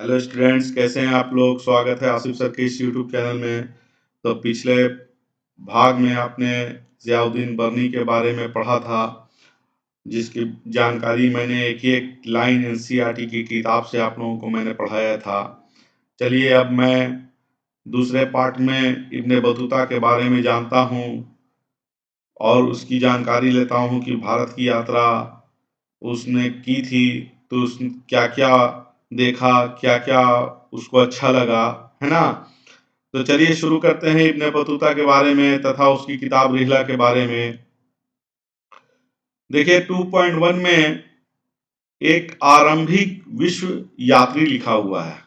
Hello students, कैसे हैं आप लोग। स्वागत है आसिफ सर के इस यूट्यूब चैनल में। तो पिछले भाग में आपने ज़ियाउद्दीन बर्नी के बारे में पढ़ा था, जिसकी जानकारी मैंने एक एक लाइन एनसीईआरटी की किताब से आप लोगों को मैंने पढ़ाया था। चलिए अब मैं दूसरे पार्ट में इब्ने बतूता के बारे में जानता हूँ और उसकी जानकारी लेता हूँ कि भारत की यात्रा उसने की थी, तो उसने क्या क्या देखा, क्या क्या उसको अच्छा लगा, है ना। तो चलिए शुरू करते हैं इब्ने बतूता के बारे में तथा उसकी किताब रिहला के बारे में। देखिए 2.1 में एक आरंभिक विश्व यात्री लिखा हुआ है।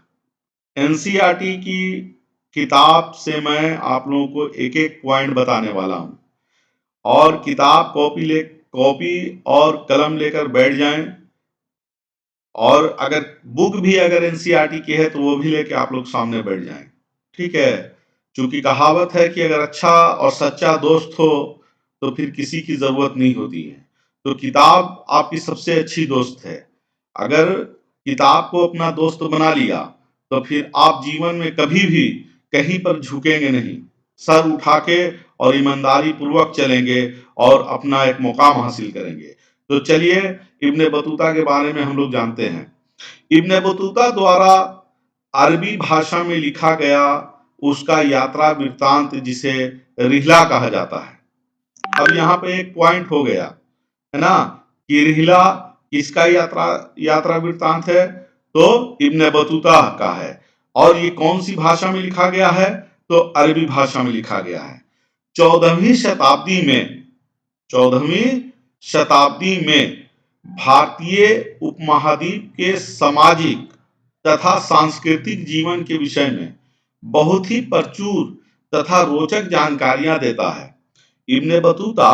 एनसीईआरटी की किताब से मैं आप लोगों को एक एक पॉइंट बताने वाला हूं और किताब कॉपी और कलम लेकर बैठ जाएं। और अगर बुक भी अगर एनसीईआरटी की है तो वो भी लेके आप लोग सामने बैठ जाएं, ठीक है। क्योंकि कहावत है कि अगर अच्छा और सच्चा दोस्त हो तो फिर किसी की जरूरत नहीं होती है। तो किताब आपकी सबसे अच्छी दोस्त है। अगर किताब को अपना दोस्त बना लिया तो फिर आप जीवन में कभी भी कहीं पर झुकेंगे नहीं, सर उठा के और ईमानदारी पूर्वक चलेंगे और अपना एक मुकाम हासिल करेंगे। तो चलिए इब्ने बतूता के बारे में हम लोग जानते हैं। इब्ने बतूता द्वारा अरबी भाषा में लिखा गया उसका यात्रा वृत्तांत, जिसे रिहला कहा जाता है। अब यहाँ पे एक पॉइंट हो गया, है ना, कि रिहला किसका यात्रा यात्रा वृत्तांत है, तो इब्ने बतूता का है। और ये कौन सी भाषा में लिखा गया है, तो अरबी भाषा में लिखा गया है। 14वीं शताब्दी में 14वीं शताब्दी में भारतीय उपमहाद्वीप के सामाजिक तथा सांस्कृतिक जीवन के विषय में बहुत ही प्रचुर तथा रोचक जानकारियां देता है। इब्ने बतूता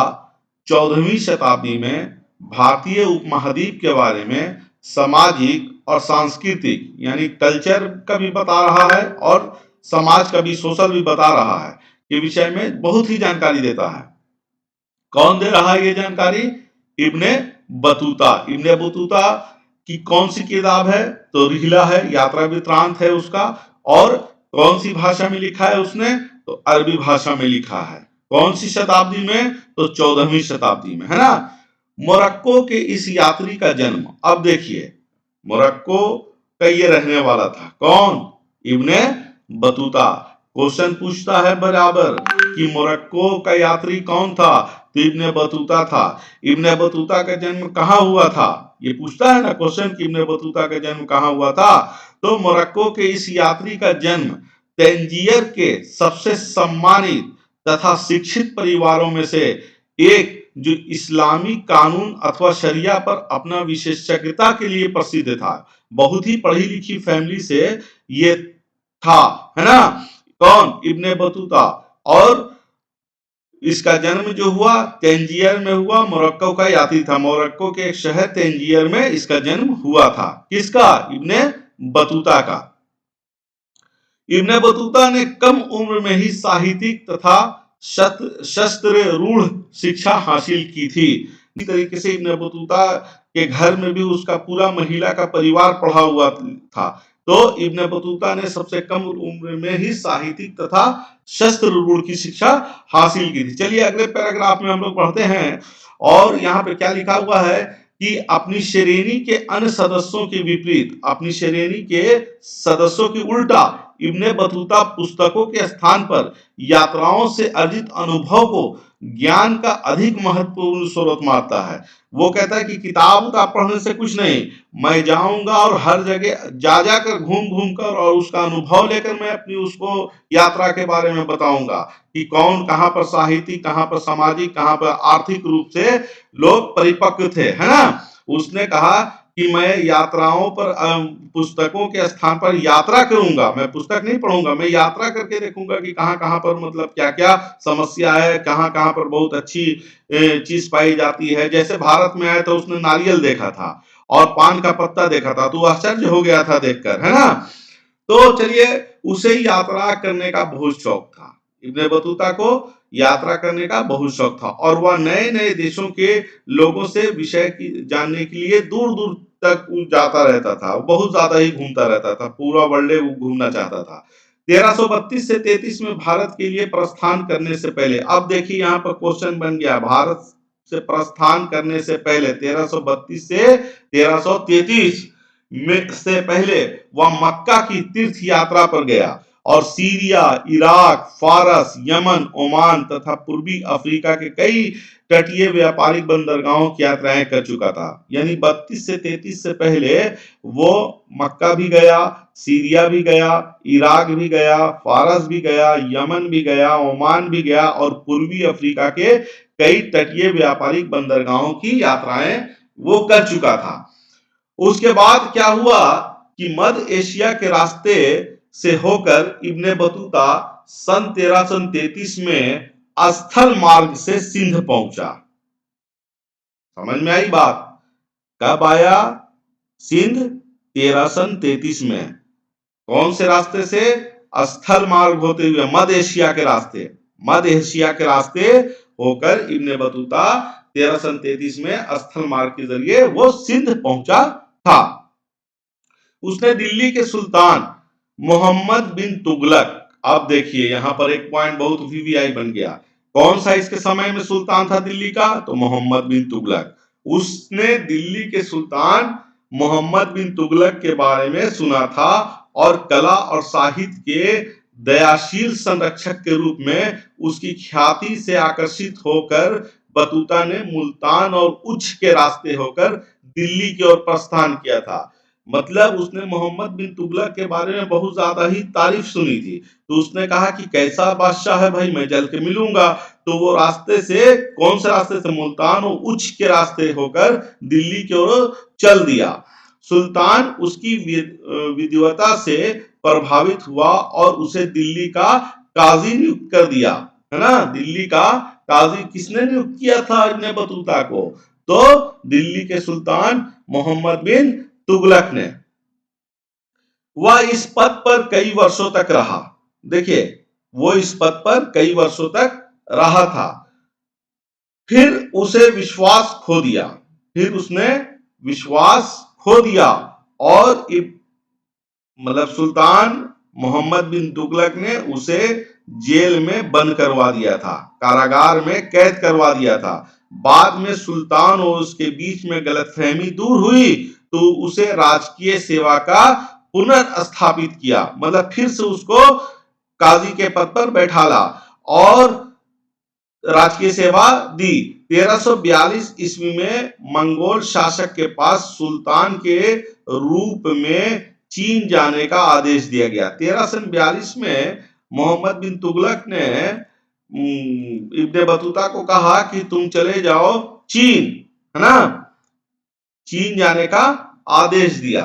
14वीं शताब्दी में भारतीय उपमहाद्वीप के बारे में सामाजिक और सांस्कृतिक यानी कल्चर का भी बता रहा है और समाज का भी, सोशल भी बता रहा है, के विषय में बहुत ही जानकारी देता है। कौन दे रहा है ये जानकारी? Ibn Battuta. इब्ने बतूता की कौन सी किताब है, तो रिहला है, यात्रा वृत्तांत है उसका। और कौन सी भाषा में लिखा है उसने, तो अरबी भाषा में लिखा है। कौन सी शताब्दी में, तो 14वीं शताब्दी में, है ना। मोरक्को के इस यात्री का जन्म, अब देखिए मोरक्को का ये रहने वाला था, कौन? Ibn Battuta. क्वेश्चन पूछता है बराबर कि मोरक्को का यात्री कौन था, तो इब्ने बतूता था। इब्ने बतूता का जन्म कहाँ हुआ था, ये पूछता है ना क्वेश्चन कि इब्ने बतूता का जन्म कहाँ हुआ था। तो मोरक्को के इस यात्री का जन्म तंजीर के सबसे सम्मानित तथा शिक्षित परिवारों में से एक, जो इस्लामी कानून अथवा शरिया पर अपना विशेषज्ञता के लिए प्रसिद्ध था, बहुत ही पढ़ी लिखी फैमिली से ये था, है ना। कौन? Ibn Battuta. और इसका जन्म जो हुआ तंजीर में हुआ, मोरक्को का यात्री था, मोरक्को के एक शहर तंजीर में इसका जन्म हुआ था। किसका? इब्ने बतूता का। इब्ने बतूता ने कम उम्र में ही साहित्यिक तथा शस्त्र रूढ़ शिक्षा हासिल की थी। इस तरीके से इब्ने बतूता के घर में भी उसका पूरा महिला का परिवार पढ़ा हुआ था। तो इब्ने बतूता ने सबसे कम उम्र में ही साहित्यिक तथा शस्त्र रूढ़ की शिक्षा हासिल की थी। चलिए अगले पैराग्राफ में हम लोग पढ़ते हैं और यहाँ पे क्या लिखा हुआ है कि अपनी श्रेणी के अन्य सदस्यों के विपरीत, अपनी श्रेणी के सदस्यों की उल्टा, इब्ने बतूता पुस्तकों के स्थान पर यात्राओं से अर्जित अनुभव को ज्ञान का अधिक महत्वपूर्ण स्रोत मानता है। वो कहता है कि किताब का पढ़ने से कुछ नहीं, मैं जाऊंगा और हर जगह जा जाकर घूम घूम कर और उसका अनुभव लेकर मैं अपनी उसको यात्रा के बारे में बताऊंगा कि कौन कहाँ पर साहित्यिक, कहाँ पर सामाजिक, कहाँ पर आर्थिक रूप से लोग परिपक्व थे, है ना। उसने कहा कि मैं यात्राओं पर पुस्तकों के स्थान पर यात्रा करूंगा, मैं पुस्तक नहीं पढ़ूंगा, मैं यात्रा करके देखूंगा कि कहाँ कहाँ पर मतलब क्या क्या समस्या है, कहाँ कहाँ पर बहुत अच्छी चीज पाई जाती है। जैसे भारत में आया तो उसने नारियल देखा था और पान का पत्ता देखा था, तो आश्चर्य हो गया था देखकर, है ना। तो चलिए, उसे यात्रा करने का बहुत शौक था। इब्ने बतूता को यात्रा करने का बहुत शौक था और वह नए नए देशों के लोगों से विषय की जानने के लिए दूर दूर तक वो जाता रहता था, बहुत ज्यादा ही घूमता रहता था, पूरा वर्ल्ड वो घूमना चाहता था। 1332 से 33 में भारत के लिए प्रस्थान करने से पहले, अब देखिए यहाँ पर क्वेश्चन बन गया, भारत से प्रस्थान करने से पहले 1332 से 1333 में से पहले वह मक्का की तीर्थ यात्रा पर गया और सीरिया, इराक, फारस, यमन, ओमान तथा पूर्वी अफ्रीका के कई तटीय व्यापारिक बंदरगाहों की यात्राएं कर चुका था। यानी 32 से 33 से पहले वो मक्का भी गया, सीरिया भी गया, इराक भी गया, फारस भी गया, यमन भी गया, ओमान भी गया और पूर्वी अफ्रीका के कई तटीय व्यापारिक बंदरगाहों की यात्राएं वो कर चुका था। उसके बाद क्या हुआ कि मध्य एशिया के रास्ते से होकर इब्ने बतूता सन 1333 में स्थल मार्ग से सिंध पहुंचा। समझ में आई बात? कब आया? सिंध 1333 में। कौन से रास्ते से? स्थल मार्ग होते हुए मध्य एशिया के रास्ते, मध्य एशिया के रास्ते होकर इब्ने बतूता 1333 में स्थल मार्ग के जरिए वो सिंध पहुंचा था। उसने दिल्ली के सुल्तान मोहम्मद बिन तुगलक, अब देखिए यहां पर एक पॉइंट बहुत वीवीआई बन गया, कौन सा इसके समय में सुल्तान था दिल्ली का? तो मोहम्मद बिन तुगलक। उसने दिल्ली के सुल्तान मोहम्मद बिन तुगलक के बारे में सुना था और कला और साहित्य के दयाशील संरक्षक के रूप में उसकी ख्याति से आकर्षित होकर बतूता ने मुल्तान और उच्च के रास्ते होकर दिल्ली की ओर प्रस्थान किया था। मतलब उसने मोहम्मद बिन तुगलक के बारे में बहुत ज्यादा ही तारीफ सुनी थी, तो उसने कहा कि कैसा बादशाह है भाई, मैं जल के मिलूंगा। तो वो रास्ते से, कौन से रास्ते से? मुल्तान और उच्च के रास्ते होकर दिल्ली की ओर चल दिया। सुल्तान उसकी विद्वता से प्रभावित हुआ और उसे दिल्ली का काजी नियुक्त कर दिया, है ना? दिल्ली का काजी किसने नियुक्त किया था इब्ने बतूता को? तो दिल्ली के सुल्तान मोहम्मद बिन तुगलक ने। वह इस पद पर कई वर्षों तक रहा। देखिए वो इस पद पर कई वर्षों तक रहा था। फिर उसे विश्वास खो दिया, फिर उसने विश्वास खो दिया और मतलब सुल्तान मोहम्मद बिन तुगलक ने उसे जेल में बंद करवा दिया था, कारागार में कैद करवा दिया था। बाद में सुल्तान और उसके बीच में गलतफहमी दूर हुई तो उसे राजकीय सेवा का पुनर्स्थापित किया, मतलब फिर से उसको काजी के पद पर बैठाला और राजकीय सेवा दी। 1342 ईस्वी में मंगोल शासक के पास सुल्तान के रूप में चीन जाने का आदेश दिया गया। 1342 में मोहम्मद बिन तुगलक ने इब्ने बतूता को कहा कि तुम चले जाओ चीन, है ना? चीन जाने का आदेश दिया।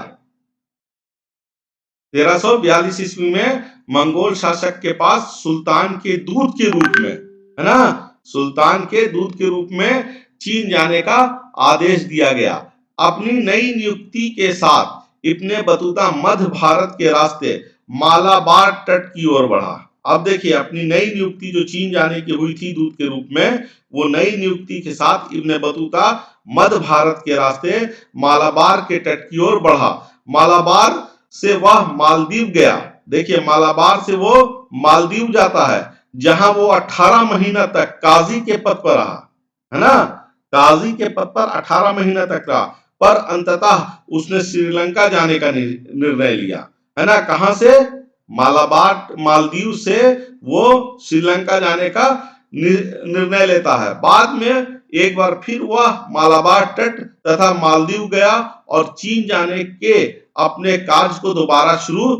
1342 ईस्वी में मंगोल शासक के पास सुल्तान के दूत के रूप में, है ना, सुल्तान के दूत के रूप में चीन जाने का आदेश दिया गया। अपनी नई नियुक्ति के साथ इब्ने बतूता मध्य भारत के रास्ते मालाबार तट की ओर बढ़ा। अब देखिए अपनी नई नियुक्ति जो चीन जाने की हुई थी दूत के रूप में, वो नई नियुक्ति के साथ इब्ने बतूता मध्य भारत के रास्ते मालाबार के तट की ओर बढ़ा। मालाबार से वह मालदीव गया। देखिए मालाबार से वो मालदीव जाता है, जहां वो 18 महीना तक काजी के पद पर रहा, है ना? काजी के पद पर 18 महीना तक रहा, पर अंततः उसने श्रीलंका जाने का निर्णय लिया, है ना? कहां से? मालाबार, मालदीव से वो श्रीलंका जाने का निर्णय लेता है। बाद में एक बार फिर वह मालाबार तट तथा मालदीव गया और चीन जाने के अपने कार्य को दोबारा शुरू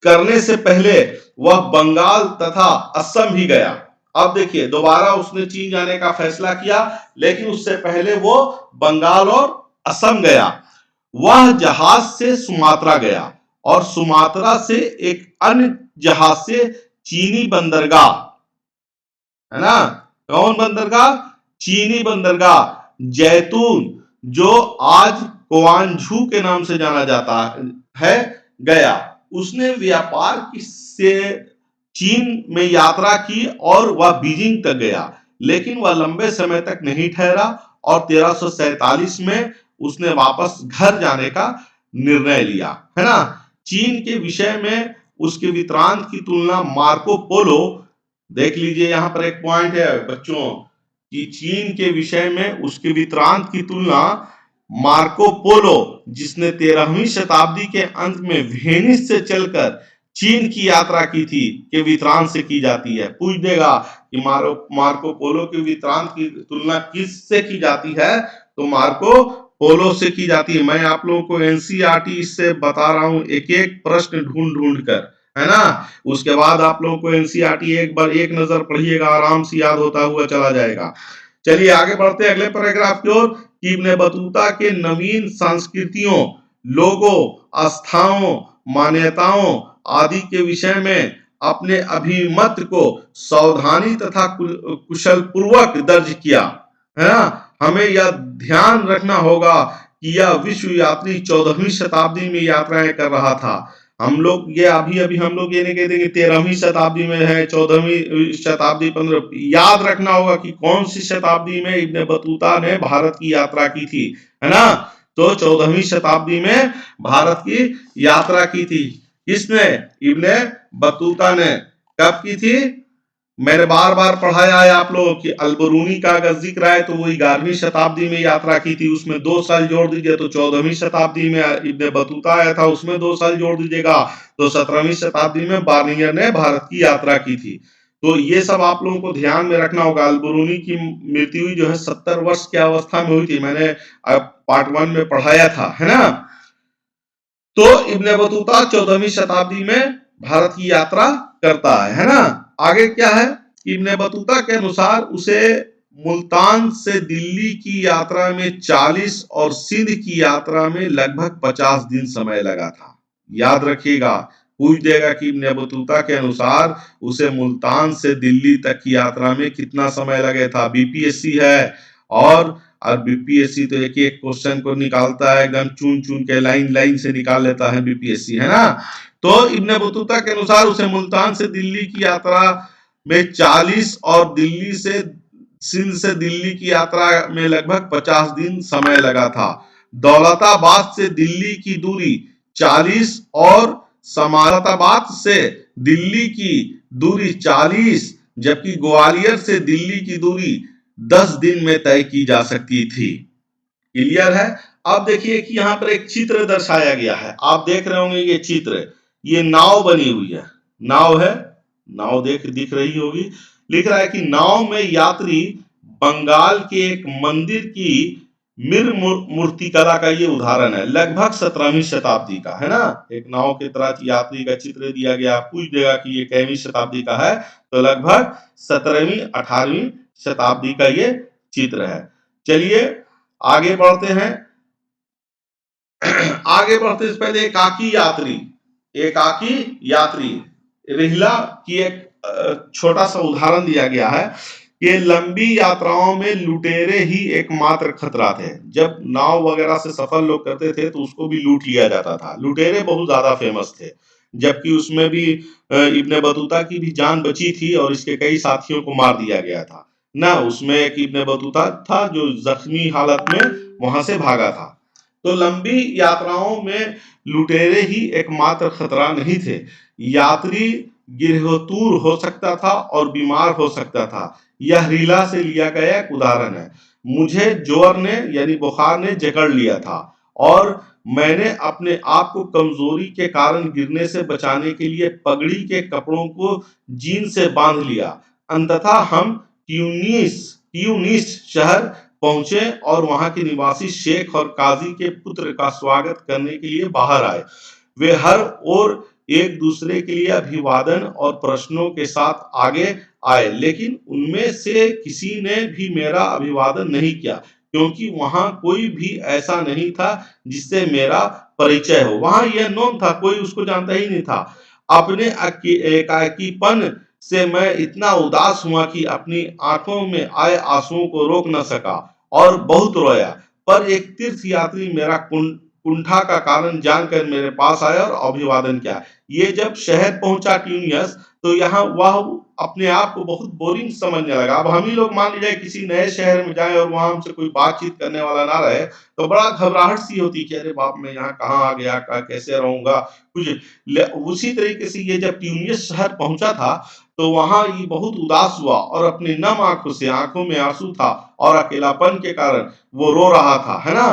करने से पहले वह बंगाल तथा असम भी गया। अब देखिए दोबारा उसने चीन जाने का फैसला किया, लेकिन उससे पहले वो बंगाल और असम गया। वह जहाज से सुमात्रा गया और सुमात्रा से एक अन्य जहाज से चीनी बंदरगाह, है ना? कौन बंदरगाह? चीनी बंदरगाह जैतून, जो आज क्वांझू के नाम से जाना जाता है, गया। उसने व्यापार से चीन में यात्रा की और वह बीजिंग तक गया, लेकिन वह लंबे समय तक नहीं ठहरा और 1347 में उसने वापस घर जाने का निर्णय लिया, है ना। चीन के विषय में उसके विक्रांत की तुलना मार्को पोलो, देख लीजिए यहाँ पर एक पॉइंट है बच्चों कि चीन के विषय में उसके विक्रांत की तुलना मार्को पोलो, जिसने 13वीं शताब्दी के अंत में वेनिस से चलकर चीन की यात्रा की थी, के विक्रांत से की जाती है। पूछ देगा कि मार्को पोलो के विक्रांत की तुलना किससे की जाती है, तो मार्को पोलो से की जाती है। मैं आप लोगों को एनसीईआरटी से बता रहा हूं, एक एक प्रश्न ढूंढ ढूंढ कर, है ना। उसके बाद आप लोगों को एनसीईआरटी एक बार एक नजर पढ़िएगा, आराम से याद होता हुआ चला जाएगा। चलिए आगे बढ़ते हैं अगले पैराग्राफ की ओर। इब्ने बतूता के नवीन संस्कृतियों, लोगों, आस्थाओं, मान्यताओं आदि के विषय में अपने अभिमत को सावधानी तथा कुशल पूर्वक दर्ज किया, है ना। हमें यह ध्यान रखना होगा कि यह विश्व यात्री 14वीं शताब्दी में यात्राएं कर रहा था। हम लोग ये अभी हम लोग ये नहीं कहते कि 13वीं शताब्दी में है, 14वीं शताब्दी 15, याद रखना होगा कि कौन सी शताब्दी में इब्ने बतूता ने भारत की यात्रा की थी, है ना। तो 14वीं शताब्दी में भारत की यात्रा की थी। किसने? इब्ने बतूता ने। कब की थी? मैंने बार बार पढ़ाया है आप लोगों की, अलबरूनी का अगर जिक्र है तो वो 11वीं शताब्दी में यात्रा की थी, उसमें 2 साल जोड़ दीजिए तो 14वीं शताब्दी में इब्ने बतूता आया था, उसमें 2 साल जोड़ दीजिएगा तो 17वीं शताब्दी में बार्नियर ने भारत की यात्रा की थी। तो ये सब आप लोगों को ध्यान में रखना होगा। अलबरूनी की मृत्यु जो है 70 वर्ष की अवस्था में हुई थी, मैंने पार्ट 1 में पढ़ाया था, है ना। तो इब्ने बतूता 14वीं शताब्दी में भारत की यात्रा करता है ना। आगे क्या है? इब्ने बतूता के अनुसार उसे मुल्तान से दिल्ली की यात्रा में 40 और सिंध की यात्रा में लगभग 50 दिन समय लगा था। याद रखिएगा, पूछ देगा कि इब्ने बतूता के अनुसार उसे मुल्तान से दिल्ली तक की यात्रा में कितना समय लगे था। बीपीएससी है और बीपीएससी तो एक एक क्वेश्चन को निकालता है, एकदम चुन चुन के लाइन लाइन से निकाल लेता है बीपीएससी, है ना। तो इब्ने बतूता के अनुसार उसे मुल्तान से दिल्ली की यात्रा में 40 और दिल्ली से सिंध से दिल्ली की यात्रा में लगभग 50 दिन समय लगा था। दौलताबाद से दिल्ली की दूरी 40 और समारताबाद से दिल्ली की दूरी 40, जबकि ग्वालियर से दिल्ली की दूरी 10 दिन में तय की जा सकती थी। क्लियर है? अब देखिए कि यहाँ पर एक चित्र दर्शाया गया है, आप देख रहे होंगे ये चित्र, ये नाव बनी हुई है, नाव है, नाव दिख रही होगी। लिख रहा है कि नाव में यात्री बंगाल के एक मंदिर की मिर मूर्तिकला का ये उदाहरण है, लगभग 17वीं शताब्दी का, है ना। एक नाव के तरह यात्री का चित्र दिया गया, पूछ देगा कि ये कैवी शताब्दी का है, तो लगभग 17वीं 18वीं शताब्दी का ये चित्र है। चलिए आगे बढ़ते हैं। आगे बढ़ते से पहले एकाकी यात्री रिहला की एक छोटा सा उदाहरण दिया गया है कि लंबी यात्राओं में लुटेरे ही एकमात्र खतरा थे। जब नाव वगैरह से सफर लोग करते थे तो उसको भी लूट लिया जाता था। लुटेरे बहुत ज्यादा फेमस थे, जबकि उसमें भी इब्ने बतूता की भी जान बची थी और इसके कई साथियों को मार दिया गया था ना। उसमें एक इब्ने बतूता था जो जख्मी हालत में वहां से भागा था। तो लंबी यात्राओं में लुटेरे ही एकमात्र खतरा नहीं थे, यात्री गिरफ्तार हो सकता था और बीमार हो सकता था। यह रीला से लिया गया एक उदाहरण है। मुझे जोर ने यानी बुखार ने जकड़ लिया था और मैंने अपने आप को कमजोरी के कारण गिरने से बचाने के लिए पगड़ी के कपड़ों को जीन से बांध लिया। अंततः हम ट्यूनिस शहर पहुंचे और वहां के निवासी शेख और काजी के पुत्र का स्वागत करने के लिए बाहर आए। वे हर ओर एक दूसरे के लिए अभिवादन और प्रश्नों के साथ आगे आए, लेकिन उनमें से किसी ने भी मेरा अभिवादन नहीं किया, क्योंकि वहां कोई भी ऐसा नहीं था जिससे मेरा परिचय हो। वहां यह नोन था, कोई उसको जानता ही नहीं था। अपने एकाकीपन से मैं इतना उदास हुआ कि अपनी आंखों में आए आंसुओं को रोक न सका और बहुत रोया। पर एक तीर्थ यात्री मेरा कुंठा का कारण जानकर मेरे पास आया और अभिवादन किया। ये जब शहर पहुंचा ट्यूनियस, तो यहाँ वह अपने आप को बहुत बोरिंग समझने लगा। अब हम ही लोग मान लीजिए किसी नए शहर में जाएं और वहां हमसे कोई बातचीत करने वाला ना रहे, तो बड़ा घबराहट सी होती कि अरे बाप, मैं यहाँ कहाँ आ गया, कैसे रहूंगा कुछ। उसी तरीके से ये जब ट्यूनिस शहर पहुंचा था, तो वहां ये बहुत उदास हुआ और अपनी नम आंखों से, आंखों में आंसू था और अकेलापन के कारण वो रो रहा था, है ना।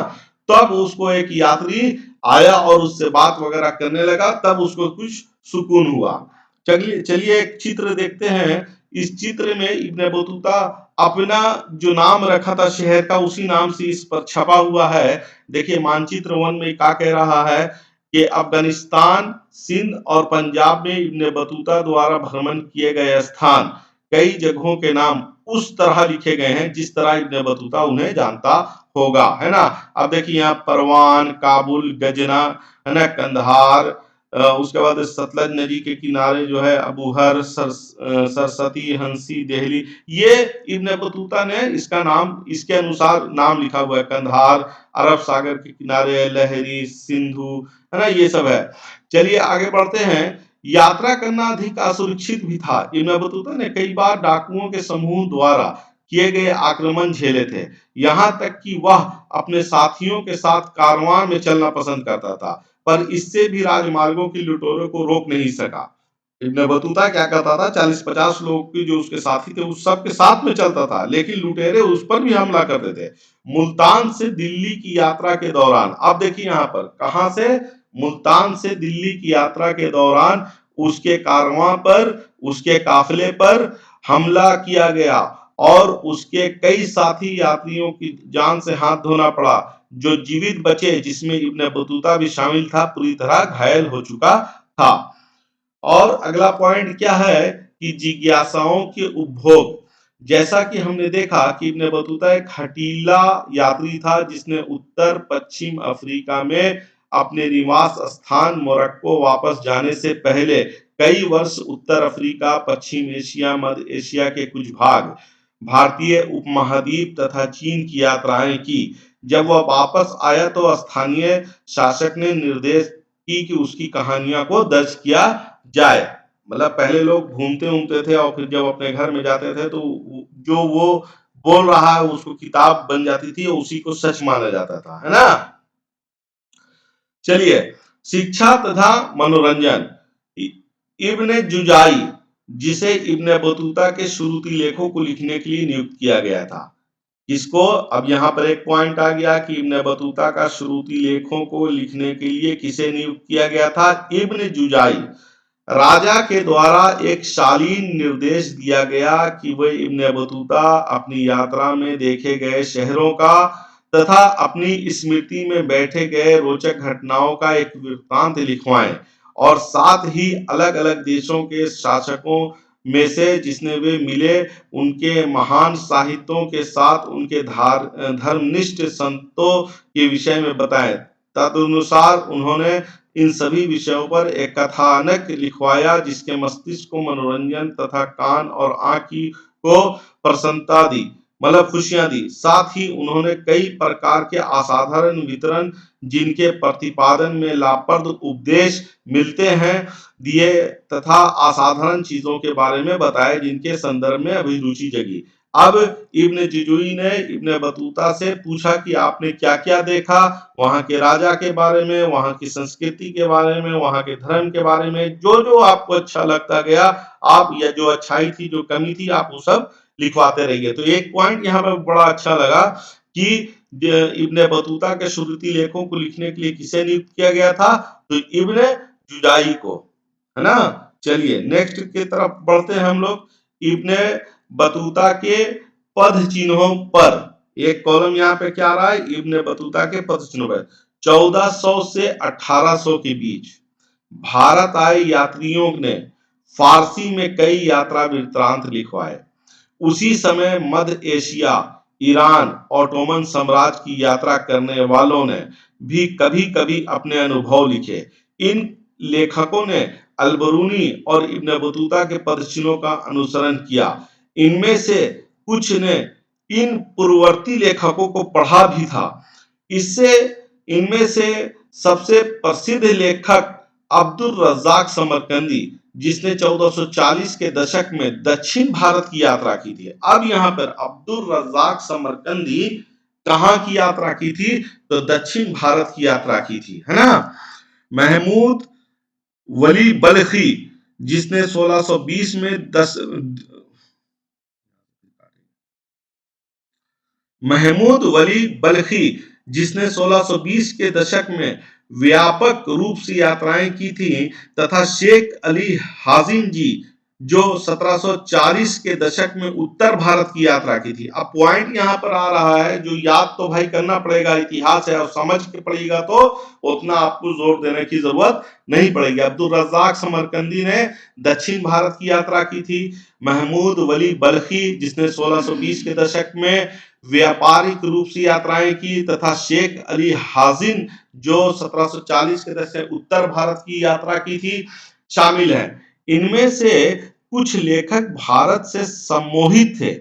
तब उसको एक यात्री आया और उससे बात वगैरह करने लगा, तब उसको कुछ सुकून हुआ। चलिए चलिए एक चित्र देखते हैं। इस चित्र में इब्ने बतूता अपना जो नाम रखा था शहर का, उसी नाम से इस पर छपा हुआ है। देखिए मानचित्र 1 में क्या कह रहा है कि अफगानिस्तान, सिंध और पंजाब में इब्ने बतूता द्वारा भ्रमण किए गए स्थान, कई जगहों के नाम उस तरह लिखे गए हैं जिस तरह इब्ने बतूता उन्हें जानता होगा, है ना। अब देखिए यहाँ परवान, काबुल, गजना, है ना, कंधार, उसके बाद सतलज नदी के किनारे जो है अबूहर, सरस्वती, हंसी, देहली, ये इब्ने बतूता ने इसका नाम इसके अनुसार नाम लिखा हुआ है। कंधार अरब सागर के किनारे, लहरी, सिंधु, है ना, ये सब है। चलिए आगे बढ़ते हैं। यात्रा करना अधिक असुरक्षित भी था। इब्ने बतूता ने कई बार डाकुओं के समूह द्वारा किए गए आक्रमण झेले थे। यहाँ तक कि वह अपने साथियों के साथ कारवां में चलना पसंद करता था, पर इससे भी राजमार्गों की लुटेरों को रोक नहीं सका। इब्ने बतूता क्या करता था, 40-50 लोग की जो उसके साथी थे उस सब के साथ में चलता था, लेकिन लुटेरे उस पर भी हमला करते थे। मुल्तान से दिल्ली की यात्रा के दौरान, अब देखिए यहाँ पर कहां से, मुल्तान से दिल्ली की यात्रा के दौरान उसके कारवां पर, उसके काफिले पर हमला किया गया और उसके कई साथी यात्रियों की जान से हाथ धोना पड़ा। जो जीवित बचे, जिसमें इब्ने बतूता भी शामिल था, पूरी तरह घायल हो चुका था। और अगला पॉइंट क्या है कि जिज्ञासाओं के उपभोग। जैसा कि हमने देखा कि इब्ने बतूता एक हठीला यात्री था जिसने उत्तर पश्चिम अफ्रीका में अपने निवास स्थान मोरक्को वापस जाने से पहले कई वर्ष उत्तर अफ्रीका, पश्चिम एशिया, मध्य एशिया के कुछ भाग, भारतीय उपमहाद्वीप तथा चीन की यात्राएं की। जब वह वापस आया तो स्थानीय शासक ने निर्देश की कि उसकी कहानियां को दर्ज किया जाए। मतलब पहले लोग घूमते घूमते थे और फिर जब अपने घर में जाते थे तो जो वो बोल रहा है उसको किताब बन जाती थी और उसी को सच माना जाता था, है ना। चलिए शिक्षा तथा मनोरंजन। इब्ने जुजाई, जिसे इब्ने बतूता के शुरुती लेखों को लिखने के लिए नियुक्त किया गया था। इसको अब यहाँ पर एक पॉइंट आ गया कि इब्ने बतूता का शुरुती लेखों को लिखने के लिए किसे नियुक्त किया गया था, इब्ने जुजाई। राजा के द्वारा एक शालीन निर्देश दिया गया कि वह इब्ने बतूता अपनी यात्रा में देखे गए शहरों का तथा अपनी स्मृति में बैठे गए रोचक घटनाओं का एक वृत्तांत लिखवाएं और साथ ही अलग अलग देशों के शासकों में से जिसने वे मिले उनके महान साहित्यों के साथ उनके धर्मनिष्ठ संतों के विषय में बताएं। तदनुसार उन्होंने इन सभी विषयों पर एक कथानक लिखवाया जिसके मस्तिष्क को मनोरंजन तथा कान और आंख को प्रसन्नता दी, मतलब खुशियां दी। साथ ही उन्होंने कई प्रकार के असाधारण वितरण जिनके प्रतिपादन में लाभप्रद उपदेश मिलते हैं दिए तथा असाधारण चीजों के बारे में बताए जिनके संदर्भ में अभिरुचि जगी। अब इब्ने जुजुई ने इब्ने बतूता से पूछा कि आपने क्या क्या देखा, वहां के राजा के बारे में, वहां की संस्कृति के बारे में, वहां के धर्म के बारे में, जो जो आपको अच्छा लगता गया आप, या जो अच्छाई थी, जो कमी थी, आप वो सब लिखवाते रहिए। तो एक पॉइंट यहाँ पर बड़ा अच्छा लगा कि इब्ने बतूता के शुरुती लेखों को लिखने के लिए किसे नियुक्त किया गया था, तो इब्ने जुजाई को, है ना। चलिए नेक्स्ट की तरफ बढ़ते हैं हम लोग। इब्ने बतूता के पद चिन्हों पर एक कॉलम यहाँ पे क्या आ रहा है, इब्ने बतूता के पद चिन्हों पर 1400 से 1800 के बीच भारत आए यात्रियों ने फारसी में कई यात्रा वृत्तांत लिखवाए। उसी समय मध्य एशिया, ईरान, ऑटोमन साम्राज्य की यात्रा करने वालों ने भी कभी कभी अपने अनुभव लिखे। इन लेखकों ने अलबरूनी और इब्ने बतूता के पदचिन्हों का अनुसरण किया। इनमें से कुछ ने इन पूर्ववर्ती लेखकों को पढ़ा भी था। इससे इनमें से सबसे प्रसिद्ध लेखक अब्दुल रज्जाक समरकंदी, जिसने 1440 के दशक में दक्षिण भारत की यात्रा की थी। अब यहाँ पर अब्दुल रज्जाक समरकंदी कहाँ की यात्रा की थी? तो दक्षिण भारत की यात्रा की थी, है ना। महमूद वली बल्खी, जिसने 1620 में महमूद वली बल्खी, जिसने 1620 के दशक में व्यापक रूप से यात्राएं की थी, तथा शेख अली हाजिन जी, जो 1740 के दशक में उत्तर भारत की यात्रा की थी। अब पॉइंट यहाँ पर आ रहा है, जो याद तो भाई करना पड़ेगा, इतिहास है और समझ के पड़ेगा तो उतना आपको जोर देने की जरूरत नहीं पड़ेगी। अब्दुल रज्जाक समरकंदी ने दक्षिण भारत की यात्रा की थी। महमूद वली बल्खी, जिसने 1620 के दशक में व्यापारिक रूप से यात्राएं की, तथा शेख अली हाजिन, जो 1740 के दशक में उत्तर भारत की यात्रा की थी, शामिल हैं। इनमें से कुछ लेखक भारत से सम्मोहित थे,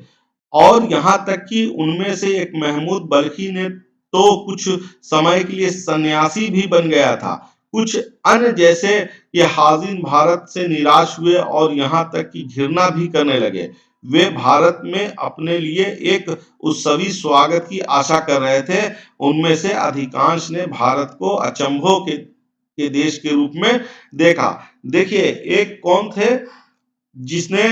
और यहां तक कि उनमें से एक महमूद बल्खी ने तो कुछ समय के लिए सन्यासी भी बन गया था। कुछ अन्य जैसे ये हाजिन भारत से निराश हुए और यहां तक कि घृणा भी करने लगे। वे भारत में अपने लिए एक उत्सवी स्वागत की आशा कर रहे थे। उनमें से अधिकांश ने भारत को अचंभों के देश के रूप में देखा। देखिए, एक कौन थे जिसने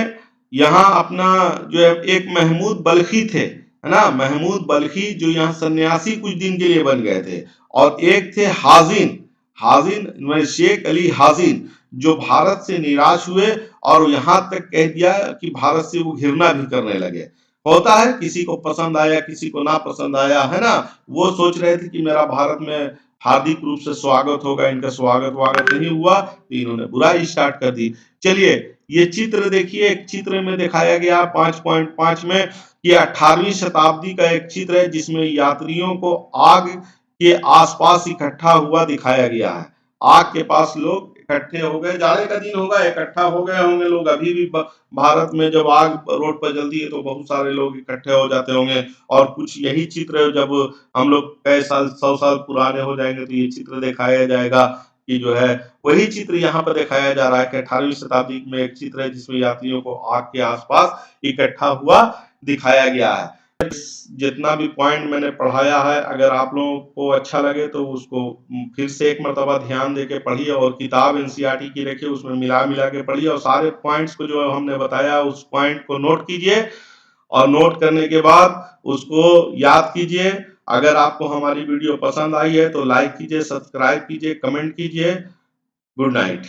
यहाँ अपना जो है, एक महमूद बल्खी थे, है ना, महमूद बल्खी, जो यहाँ सन्यासी कुछ दिन के लिए बन गए थे। और एक थे हाजिन, हाजिन शेख अली हाजिन, जो भारत से निराश हुए और यहाँ तक कह दिया कि भारत से वो घृणा भी करने लगे। होता है, किसी को पसंद आया, किसी को ना पसंद आया, है ना। वो सोच रहे थे कि मेरा भारत में हार्दिक रूप से स्वागत होगा, इनका स्वागत नहीं हुआ, तो इन्होंने बुराई स्टार्ट कर दी। चलिए, ये चित्र देखिए, एक चित्र में दिखाया गया 5.5 में, ये 18वीं शताब्दी का एक चित्र है, जिसमें यात्रियों को आग के आसपास इकट्ठा हुआ दिखाया गया है। आग के पास लोग इकट्ठे हो गए, जाड़े का दिन होगा, इकट्ठा हो गए होंगे लोग। अभी भी भारत में जब आग रोड पर जलती है तो बहुत सारे लोग इकट्ठे हो जाते होंगे। और कुछ यही चित्र जब हम लोग कई साल, 100 साल पुराने हो जाएंगे, तो ये चित्र दिखाया जाएगा कि जो है, वही चित्र यहाँ पर दिखाया जा रहा है कि 18वीं शताब्दी में एक चित्र है, जिसमें यात्रियों को आग के आसपास इकट्ठा हुआ दिखाया गया है। जितना भी पॉइंट मैंने पढ़ाया है, अगर आप लोगों को अच्छा लगे तो उसको फिर से एक मर्तबा ध्यान देके पढ़िए, और किताब एनसीईआरटी की रखिए, उसमें मिला के पढ़िए, और सारे पॉइंट्स को जो हमने बताया उस पॉइंट को नोट कीजिए, और नोट करने के बाद उसको याद कीजिए। अगर आपको हमारी वीडियो पसंद आई है तो लाइक कीजिए, सब्सक्राइब कीजिए, कमेंट कीजिए। Good night.